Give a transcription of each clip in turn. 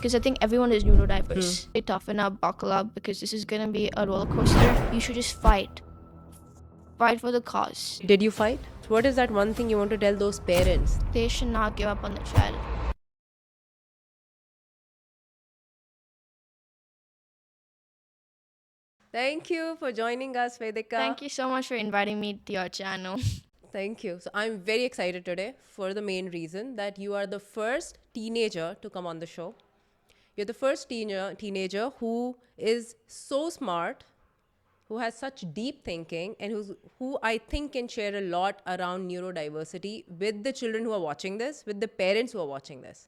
because I think everyone is neurodiverse. Be toughen up, buckle up, because this is gonna be a roller coaster. You should just fight for the cause. Did you fight? What is that one thing you want to tell those parents? They should not give up on the child. Thank you for joining us, Vedika. Thank you so much for inviting me to your channel. Thank you. So I'm very excited today for the main reason that you are the first teenager to come on the show. You're the first teenager who is so smart, who has such deep thinking, and who I think can share a lot around neurodiversity with the children who are watching this, with the parents who are watching this.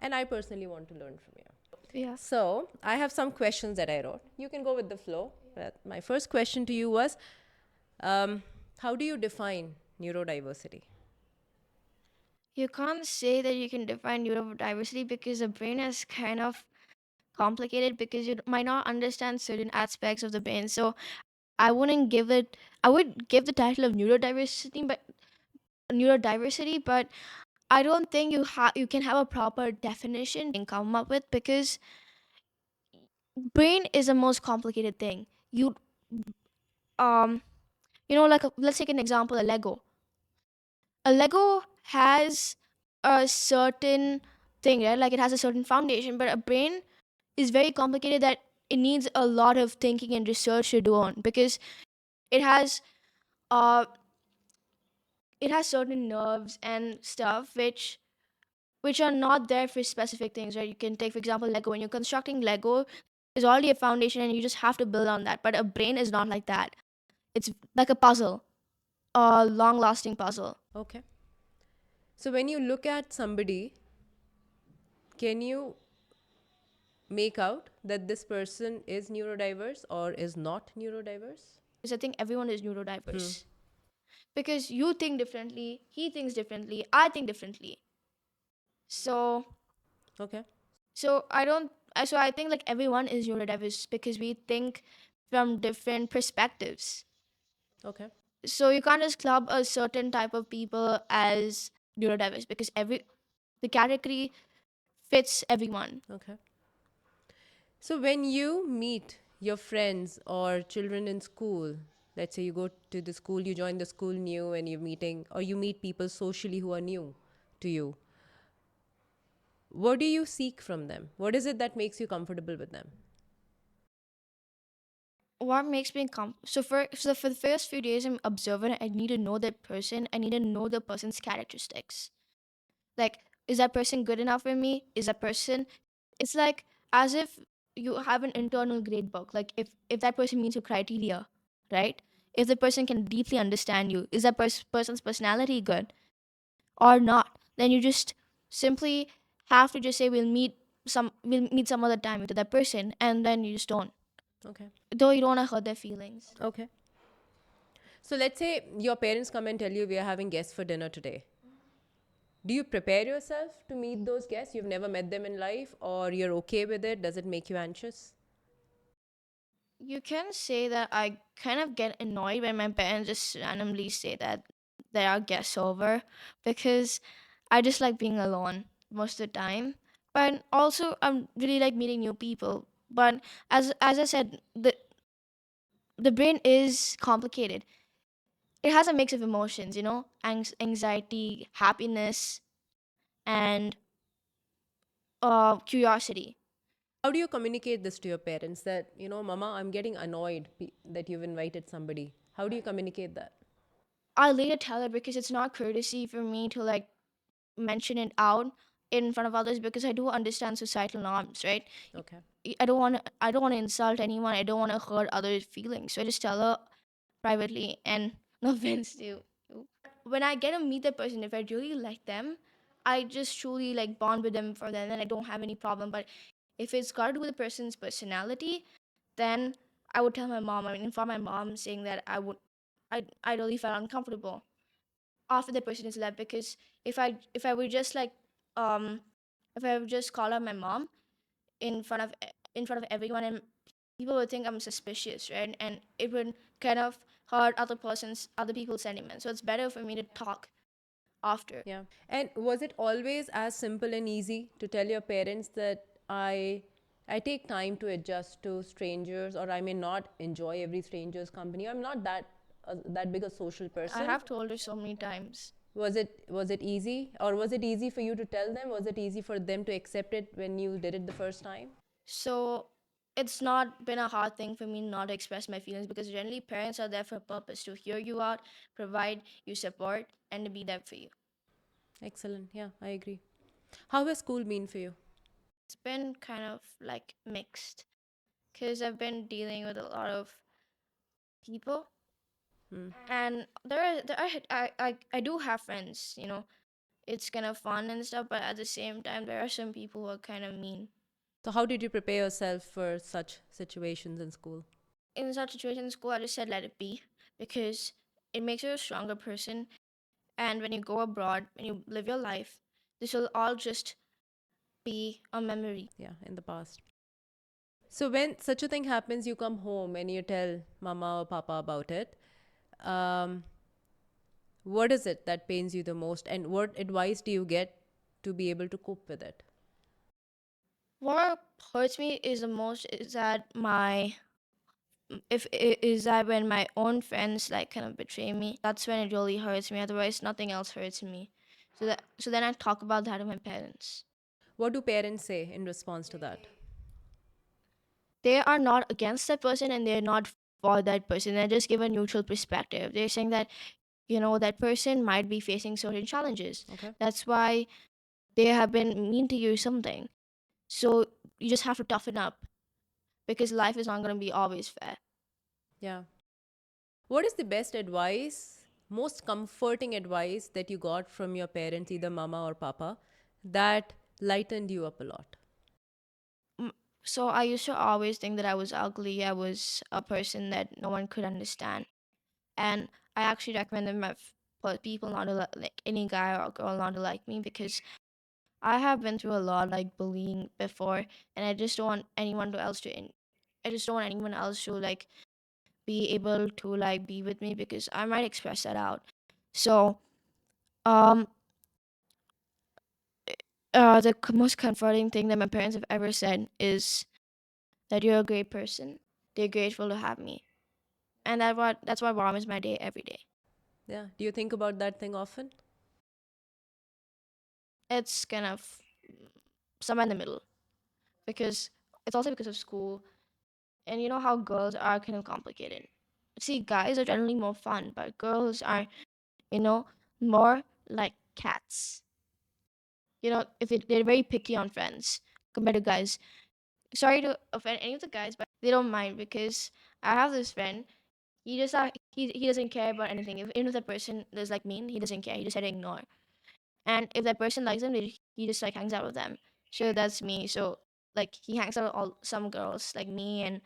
And I personally want to learn from you. Yeah. So I have some questions that I wrote. You can go with the flow. But my first question to you was, how do you define neurodiversity? You can't say that you can define neurodiversity because the brain is kind of complicated because you might not understand certain aspects of the brain. So I would give the title of neurodiversity, but I don't think you can have a proper definition and come up with, because brain is the most complicated thing. Um like let's take an example, a Lego. A Lego has a certain thing, right? Like it has a certain foundation, but a brain is very complicated that it needs a lot of thinking and research to do on, because it has uh it has certain nerves and stuff which are not there for specific things, right? You can take, for example, Lego. When you're constructing Lego, there's already a foundation and you just have to build on that. But a brain is not like that. It's like a puzzle, a long-lasting puzzle. Okay. So when you look at somebody, can you make out that this person is neurodiverse or is not neurodiverse? Because I think everyone is neurodiverse. Because you think differently, he thinks differently, I think differently. So Okay. I think like everyone is neurodiverse because we think from different perspectives. Okay. So you can't just club a certain type of people as neurodiverse, because the category fits everyone. Okay. So when you meet your friends or children in school, let's say you go to the school, you join the school new and you're meeting, or you meet people socially who are new to you, what do you seek from them? What is it that makes you comfortable with them? What makes me for the first few days I'm observing, I need to know that person. I need to know the person's characteristics. Like, is that person good enough for me? Is that person? It's like as if you have an internal grade book. Like if that person meets your criteria, right? If the person can deeply understand you, is that person's personality good or not? Then you just simply have to just say we'll meet some other time with that person, and then you just don't. Okay. Though you don't want to hurt their feelings. Okay. So let's say your parents come and tell you we are having guests for dinner today. Do you prepare yourself to meet those guests? You've never met them in life, or you're okay with it? Does it make you anxious? You can say that I kind of get annoyed when my parents just randomly say that there are guests over, because I just like being alone most of the time. But also, I'm really like meeting new people. But as I said, the brain is complicated. It has a mix of emotions, anxiety, happiness, and curiosity. How do you communicate this to your parents that, Mama, I'm getting annoyed that you've invited somebody? How do you communicate that? I'll later tell her, because it's not courtesy for me to like mention it out in front of others, because I do understand societal norms, right? Okay. I don't want to insult anyone. I don't want to hurt others' feelings. So I just tell her privately, and no offense to you. When I get to meet the person, if I really like them, I just truly like bond with them for them, and I don't have any problem. But if it's got to do with the person's personality, then I would tell my mom. I mean, inform my mom, saying that I really felt uncomfortable after the person is left, because if I would just like um if I would just call out my mom in front of everyone, and people would think I'm suspicious, right? And it would kind of hurt other people's sentiments. So it's better for me to talk after. Yeah. And was it always as simple and easy to tell your parents that I I take time to adjust to strangers, or I may not enjoy every stranger's company. I'm not that big a social I person. have told her so many times. Was it easy, or was it easy for you to tell them? Was it easy for them to accept it when you did it the first time? So it's not been a hard thing for me not to express my feelings because generally parents are there for a purpose to hear you out, provide you support, and to be there for you. Excellent. Yeah, I agree. How has school been for you? It's been kind of like mixed because I've been dealing with a lot of people, Hmm. and I do have friends. It's kind of fun and stuff, but at the same time, there are some people who are kind of mean. So how did you prepare yourself for such situations in school? In such situations in school, I just said let it be because it makes you a stronger person. And when you go abroad, when you live your life, this will all just be a memory. Yeah, in the past. So when such a thing happens, you come home and you tell mama or papa about it. Um, what is it that pains you the most, and what advice do you get to be able to cope with it? What hurts me is the most is that is that when my own friends like kind of betray me. That's when it really hurts me. Otherwise, nothing else hurts me. So then I talk about that to my parents. What do parents say in response to that? They are not against that person and they're not for that person. They just give a neutral perspective. They're saying that that person might be facing certain challenges. Okay. That's why they have been mean to you or something. So you just have to toughen up because life is not going to be always fair. Yeah. What is the best advice, most comforting advice that you got from your parents, either mama or papa, that lightened you up a lot? So I used to always think that I was ugly. I was a person that no one could understand. And I actually recommended people not to like any guy or girl not to like me because I have been through a lot like bullying before, and I just don't want anyone to else to. I just don't want anyone else to like be able to like be with me because I might express that out. So, um, the most comforting thing that my parents have ever said is that you're a great person. They're grateful to have me, and that's why Mom is my day every day. Yeah. Do you think about that thing often? It's kind of somewhere in the middle because it's also because of school, and you know how girls are kind of complicated. See, guys are generally more fun, but girls are, you know, more like cats. If they're very picky on friends compared to guys. Sorry to offend any of the guys, but they don't mind because I have this friend. He doesn't care about anything. Even if that person is like mean, he doesn't care. He just had to ignore. And if that person likes him, he just like hangs out with them. So that's me. So like he hangs out with all some girls like me,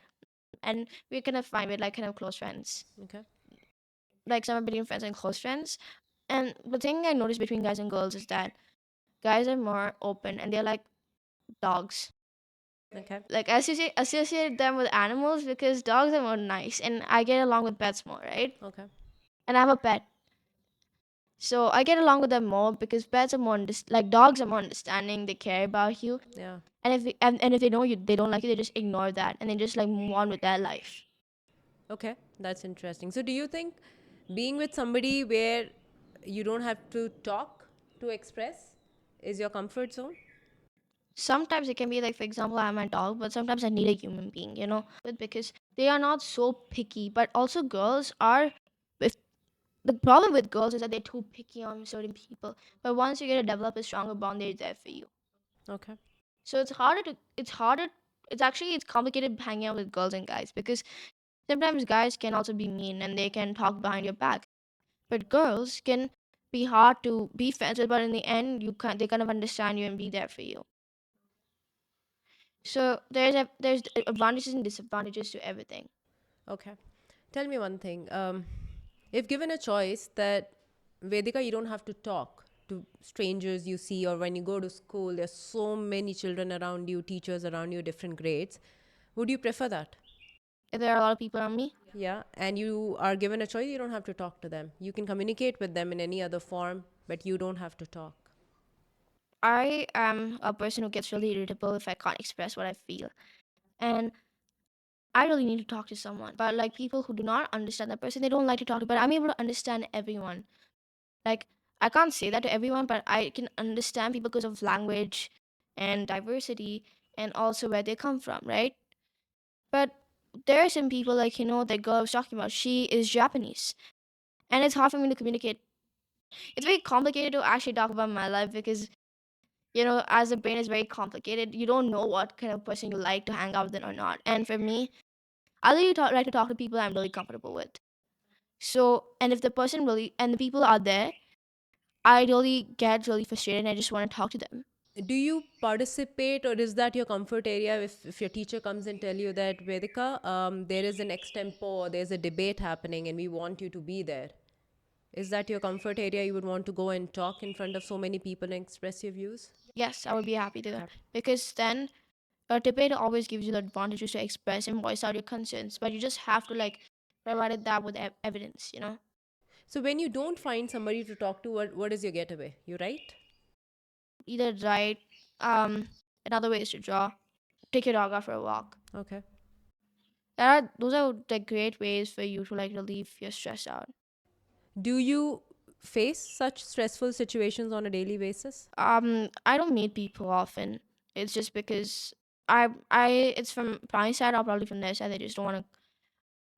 and we're kind of fine. We're like kind of close friends. Okay. Like somewhere between friends and close friends. And the thing I noticed between guys and girls is that guys are more open and they're like dogs. Okay. Like associate them with animals because dogs are more nice and I get along with pets more, right? Okay. And I have a pet. So I get along with them more because pets are like dogs are more understanding, they care about you. Yeah. And if they know you they don't like you, they just ignore that and they just like move on with their life. Okay. That's interesting. So, do you think being with somebody where you don't have to talk to express is your comfort zone? Sometimes it can be like, for example, I'm a dog, but sometimes I need a human being, because they are not so picky. But also, girls are. If the problem with girls is that they're too picky on certain people. But once you get to develop a stronger bond, they're there for you. Okay. So it's harder to. It's harder. It's complicated hanging out with girls and guys because sometimes guys can also be mean and they can talk behind your back. But girls can be hard to be friends with, but in the end, they kind of understand you and be there for you. So there's advantages and disadvantages to everything. Okay. Tell me one thing. If given a choice that Vedika, you don't have to talk to strangers you see, or when you go to school, there's so many children around you, teachers around you, different grades. Would you prefer that? If there are a lot of people around me, Yeah. And you are given a choice, you don't have to talk to them. You can communicate with them in any other form, but you don't have to talk. I am a person who gets really irritable if I can't express what I feel. And I really need to talk to someone. But like people who do not understand that person, they don't like to talk to. But I'm able to understand everyone. Like I can't say that to everyone, but I can understand people because of language and diversity and also where they come from, right? But there are some people like the girl I was talking about. She is Japanese, and it's hard for me to communicate. It's very complicated to actually talk about my life because as the brain is very complicated. You don't know what kind of person you like to hang out with or not. And for me, I really like to talk to people I'm really comfortable with. So, and if the person really and the people are there, I really get really frustrated and I just want to talk to them. Do you participate, or is that your comfort area? If your teacher comes and tell you that, Vedika, there is an extempo or there's a debate happening and we want you to be there, is that your comfort area? You would want to go and talk in front of so many people and express your views? Yes, I would be happy to because then a debate always gives you the advantages to express and voice out your concerns, but you just have to like provide that with evidence. So when you don't find somebody to talk to, what is your getaway? You write? Either write, another way is to draw, take your dog out for a walk. Okay. Those are the great ways for you to like relieve your stress out. Do you face such stressful situations on a daily basis? I don't meet people often. It's just because I it's from my side or probably from their side. They just don't want to.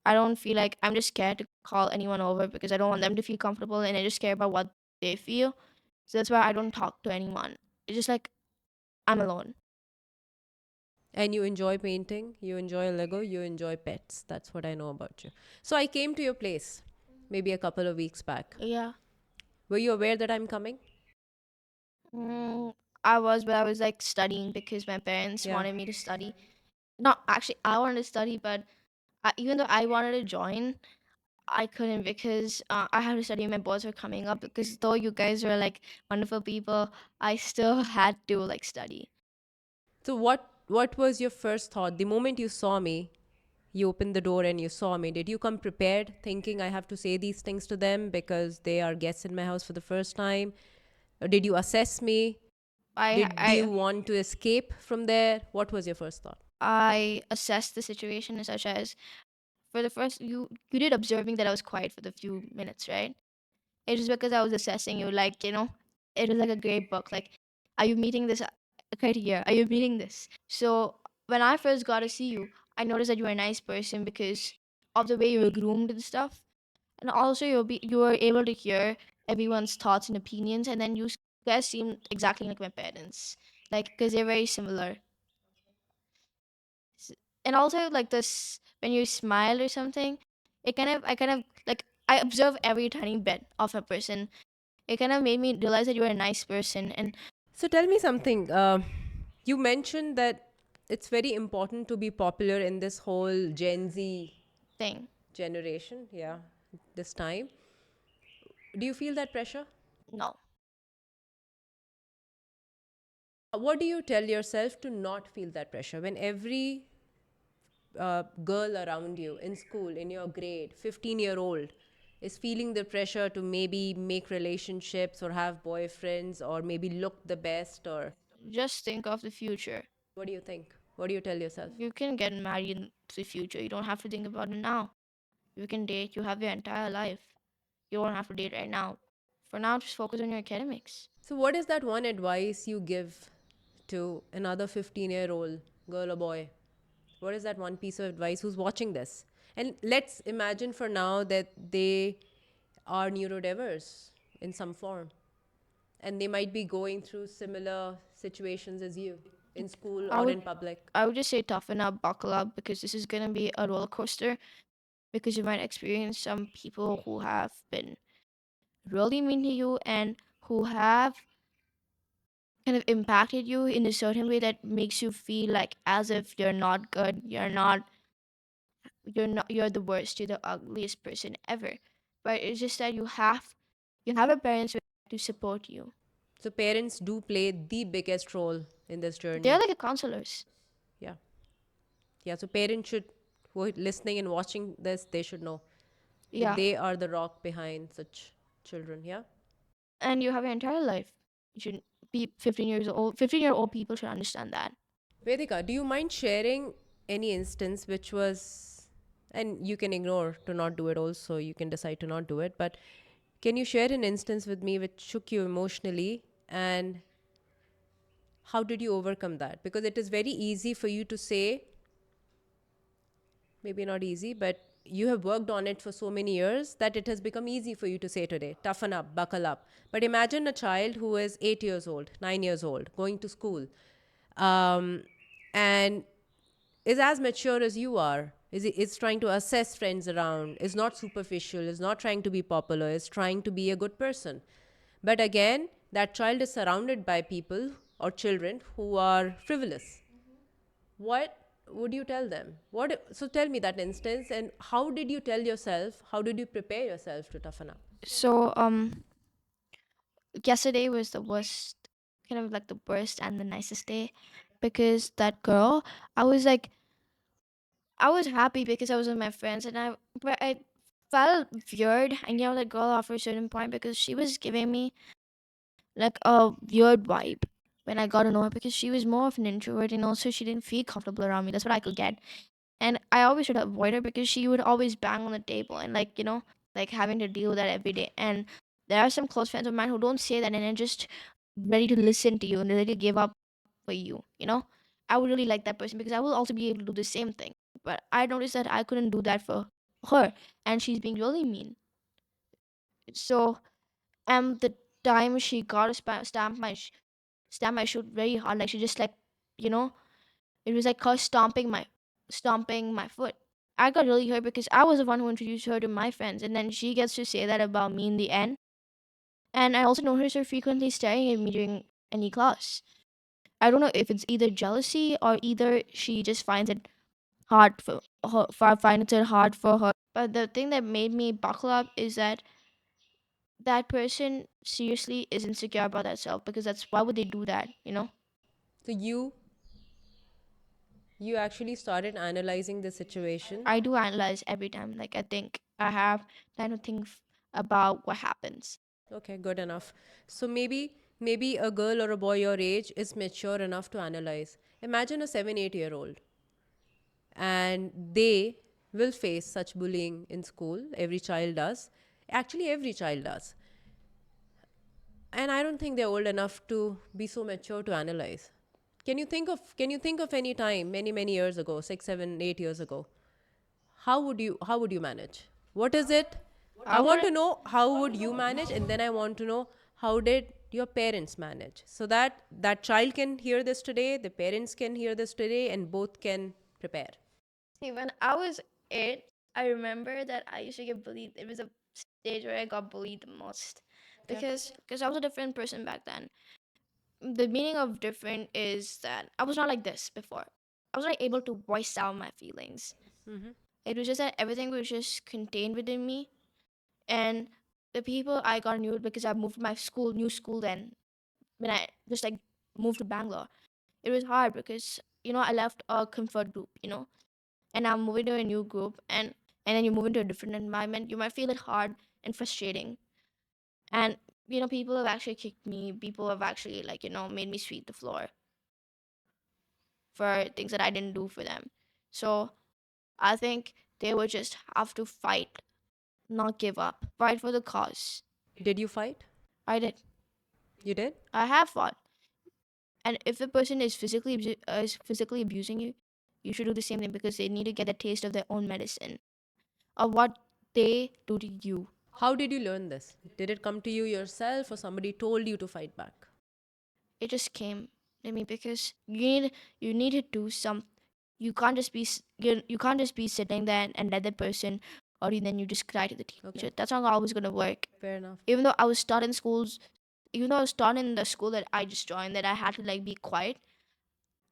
I don't feel like I'm just scared to call anyone over because I don't want them to feel comfortable and I just care about what they feel. So that's why I don't talk to anyone. It's just like I'm alone. And you enjoy painting, you enjoy Lego, you enjoy pets. That's what I know about you. So I came to your place maybe a couple of weeks back. Yeah. Were you aware that I'm coming? Mm, I was, but I was like studying because my parents Yeah. wanted me to study. Not actually, I wanted to study, but even though I wanted to join, I couldn't because I had to study. My boards were coming up because though you guys were like wonderful people, I still had to like study. So what was your first thought the moment you saw me? You opened the door and you saw me. Did you come prepared thinking I have to say these things to them because they are guests in my house for the first time? Or did you assess me? I Do you I want to escape from there? What was your first thought? I assessed the situation such as for the first you did observing that I was quiet for the few minutes, right? It was because I was assessing you, like it was like a grade book. Like, are you meeting this criteria? Are you meeting this? So when I first got to see you, I noticed that you were a nice person because of the way you were groomed and stuff, and also you were able to hear everyone's thoughts and opinions, and then you guys seemed exactly like my parents, like because they're very similar. And also like this when you smile or something, I kind of like I observe every tiny bit of a person. It kind of made me realize that you are a nice person and So tell me something. You mentioned that it's very important to be popular in this whole Gen Z thing. generation. Yeah, this time. Do you feel that pressure? No. What do you tell yourself to not feel that pressure when every girl around you in school, in your grade, 15-year-old, is feeling the pressure to maybe make relationships or have boyfriends or maybe look the best? Or Just think of the future. what do you think? What do you tell yourself? You can get married in the future. You don't have to think about it now. You can date. You have your entire life. You don't have to date right now. For now, just focus on your academics. So, what is that one advice you give to another 15-year-old girl or boy? What is that one piece of advice who's watching this? And let's imagine for now that they are neurodiverse in some form and they might be going through similar situations as you in school I or would in public. I would just say toughen up, buckle up, because this is gonna be a roller coaster. Because you might experience some people who have been really mean to you and who have kind of impacted you in a certain way that makes you feel like as if you're not good, you're the worst, you're the ugliest person ever. But it's just that you have a parents to support you. So, parents do play the biggest role in this They're journey. like a counselors. Yeah. Yeah. So, parents should, who are listening and watching this, they should know that Yeah. they are the rock behind such children. Yeah. And you have your entire life. You should 15-year-old people should understand that. Vedika, do you mind sharing any instance which was, and you can ignore to not do it also, you can decide to not do it, but can you share an instance with me which shook you emotionally, and how did you overcome that? Because it is very easy for you to say, maybe not easy, but you have worked on it for so many years that it has become easy for you to say today, toughen up, buckle up. But imagine a child who is 8 years old, 9 years old, going to school, um, and is as mature as you are, is trying to assess friends around, is not superficial, is not trying to be popular, is trying to be a good person. But again, that child is surrounded by people or children who are frivolous. What would you tell them? What, so tell me that instance, and how did you tell yourself, how did you prepare yourself to toughen up? So yesterday was the worst, kind of like the worst and the nicest day, because that girl, I was like, I was happy because I was with my friends, and but I felt weird hanging out with that girl after a certain point because she was giving me like a weird vibe when I got to know her, because she was more of an introvert and also she didn't feel comfortable around me. That's what I could get. And I always should avoid her because she would always bang on the table and, like, like having to deal with that every day. And there are some close friends of mine who don't say that and are just ready to listen to you and ready to give up for you. I would really like that person because I will also be able to do the same thing. But I noticed that I couldn't do that for her, and she's being really mean. So, the time she got to stamp my shoe very hard, like she just like, you know, it was like her stomping my foot. I got really hurt because I was the one who introduced her to my friends, and then she gets to say that about me in the end. And I also noticed her frequently staring at me during any class. I don't know if it's either jealousy or either she just finds it hard finds it hard for her. But the thing that made me buckle up is that that person seriously is insecure about that self, because that's why would they do that? So you actually started analyzing the situation. I do analyze every time. Like, I think I have time to think about what happens. Okay, good enough. So maybe a girl or a boy your age is mature enough to analyze. Imagine a 7 8 year old, and they will face such bullying in school. Every child does. Actually, every child does. And I don't think they're old enough to be so mature to analyze. Can you think of any time many years ago, 6 7 8 years ago, how would you manage? What is it? I I want want to know how would you manage, and then I want to know how did your parents manage, so that that child can hear this today, the parents can hear this today, and both can prepare. See, when I was 8, I remember that I used to get bullied. It was a stage where I got bullied the most Okay. because I was a different person back then. The meaning of different is that I was not like this before. I was not able to voice out my feelings. It was just that everything was just contained within me. And the people I got knew because I moved to my new school then, when I just like moved to Bangalore. It was hard because, I left a comfort group, and I'm moving to a new group, and then you move into a different environment. You might feel it hard and frustrating. And, people have actually kicked me. People have actually, like, made me sweep the floor for things that I didn't do for them. So I think they would just have to fight, not give up, fight for the cause. Did you fight? I did. You did? I have fought. And if the person is physically abusing you, you should do the same thing, because they need to get a taste of their own medicine, of what they do to you. How did you learn this? Did it come to you yourself, or somebody told you to fight back? It just came to me because you need to do some. You can't just you can't just be sitting there and let the person, or then you just cry to the Okay, teacher. That's not always gonna work. fair enough. Even though I was taught in schools, even though I was taught in the school that I just joined that I had to like be quiet,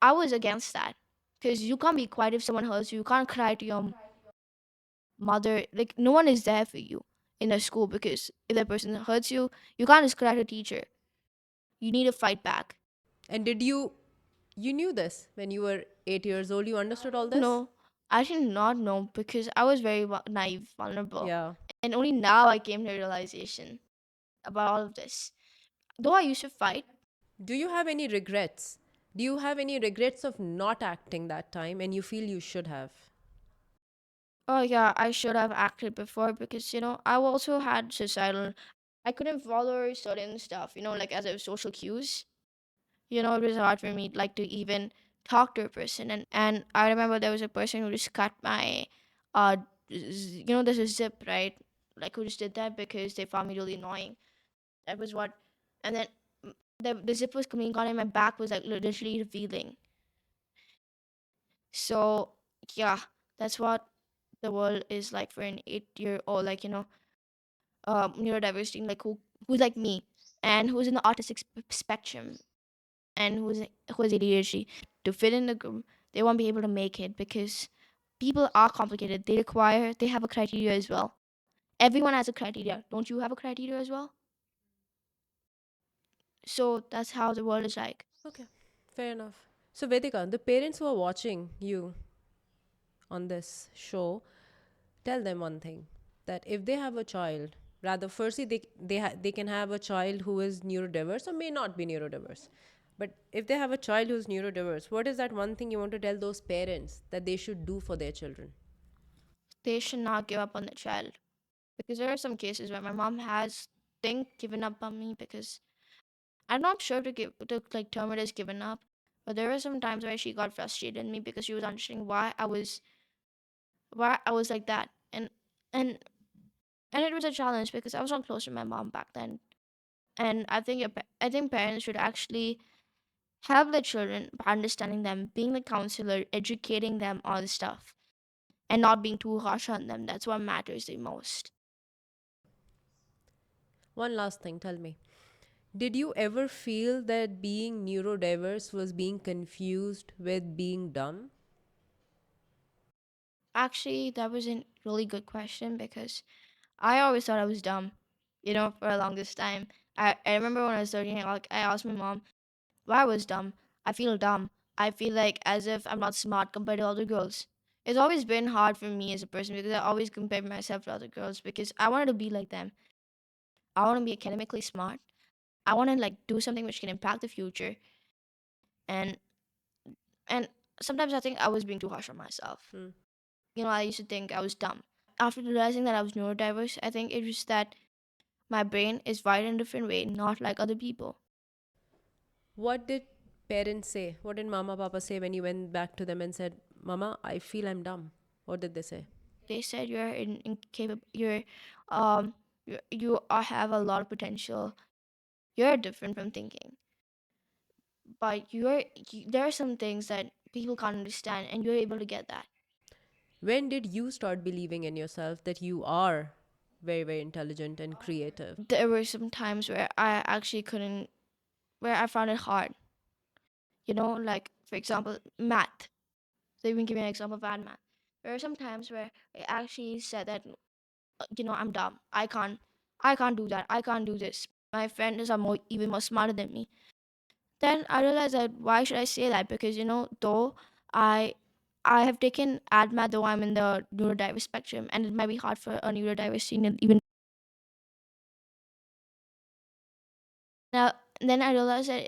I was against that, because you can't be quiet if someone hurts you. You can't cry to your mother. Like, no one is there for you in the school, because if that person hurts you, you can't just cry to a teacher. You need to fight back. And you knew this when you were 8 years old? You understood all this? No, I did not know because I was very naive, vulnerable. Yeah. And only now I came to realization about all of this. Though I used to fight, Do you have any regrets? Do you have any regrets of not acting that time and you feel you should have? Oh yeah, I should have acted before because I also had societal. I couldn't follow certain stuff, like as a social cues. It was hard for me like to even talk to a person, and I remember there was a person who just cut my, uh, there's a zip, right? Like who just did that because they found me really annoying. That was what, and then the zip was coming on and my back was like literally revealing. So yeah, that's what the world is like for an 8-year old, like neurodiversity, like who's like me and who's in the autistic spectrum and who has ADHD. To fit in the group, they won't be able to make it because people are complicated. They have a criteria as well. Everyone has a criteria. Don't you have a criteria as well? So that's how the world is like. Okay, fair enough. So, Vedika, the parents who are watching you on this show, tell them one thing, that if they have a child, rather firstly they can have a child who is neurodiverse or may not be neurodiverse, but if they have a child who's neurodiverse, what is that one thing you want to tell those parents that they should do for their children? They should not give up on the child because there are some cases where my mom has think given up on me because I'm not sure to like term it as given up, but there were some times where she got frustrated in me because she was understanding why I was like that, and and it was a challenge because I was not close to my mom back then. And I think parents should actually help their children by understanding them, being the counselor, educating them on stuff, and not being too harsh on them. That's what matters the most. One last thing, tell me, did you ever feel that being neurodiverse was being confused with being dumb? Actually, that was a really good question because I always thought I was dumb, for the longest time. I remember when I was 13, like I asked my mom why I was dumb. I feel dumb. I feel like as if I'm not smart compared to other girls. It's always been hard for me as a person because I always compared myself to other girls because I wanted to be like them. I want to be academically smart. I want to like do something which can impact the future. And and sometimes I think I was being too harsh on myself. Hmm. I used to think I was dumb. After realizing that I was neurodiverse, I think it was that my brain is wired in a different way, not like other people. What did parents say? What did mama papa say when you went back to them and said, mama, I feel I'm dumb? What did they say? They said you're incapable. Um have a lot of potential. You're different from thinking, but there are some things that people can't understand, and you're able to get that. When did you start believing in yourself that you are very, very intelligent and creative? There were some times where I actually couldn't, where I found it hard. Like for example, math. So even give me an example of bad math. There are some times where I actually said that I'm dumb. I can't do that. I can't do this. My friends are even more smarter than me. Then I realized that why should I say that? Because though I I have taken ADMAT, though I'm in the neurodiverse spectrum, and it might be hard for a neurodiverse student even now. Then I realized that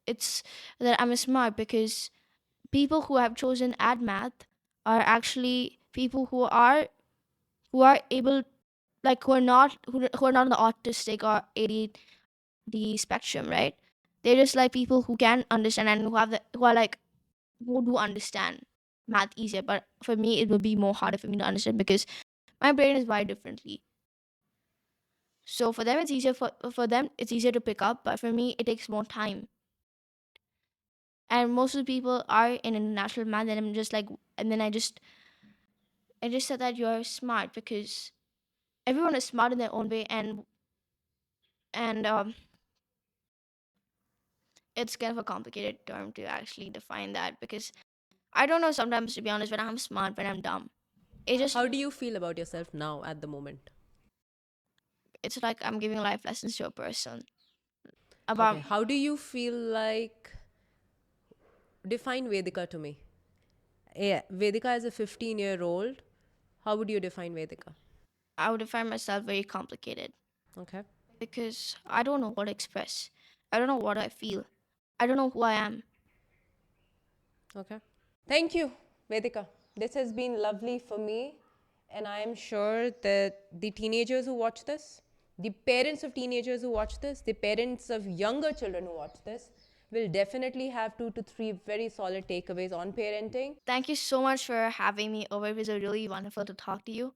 it's that I'm smart because people who have chosen ADMAT are actually people who are able, like who are not on the autistic or ADD spectrum, right? They're just like people who can understand and who are like who do understand math easier. But for me, it would be more harder for me to understand because my brain is wired differently. So for them, it's easier for them. It's easier to pick up, but for me, it takes more time. And most of the people are in international math, and I'm just like, and then I just said that you're smart because everyone is smart in their own way, and it's kind of a complicated term to actually define that because I don't know sometimes, to be honest, when I'm smart, when I'm dumb. It just How do you feel about yourself now at the moment? it's like I'm giving life lessons to a person Okay, about. how do you feel like, define Vedika to me? Yeah, Vedika is a 15-year-old. How would you define Vedika? I would define myself very complicated Okay. because I don't know what to express. I don't know what I feel. I don't know who I am. Okay. Thank you, Vedika. This has been lovely for me. And I am sure that the teenagers who watch this, the parents of teenagers who watch this, the parents of younger children who watch this, will definitely have 2 to 3 very solid takeaways on parenting. Thank you so much for having me over. It was really wonderful to talk to you.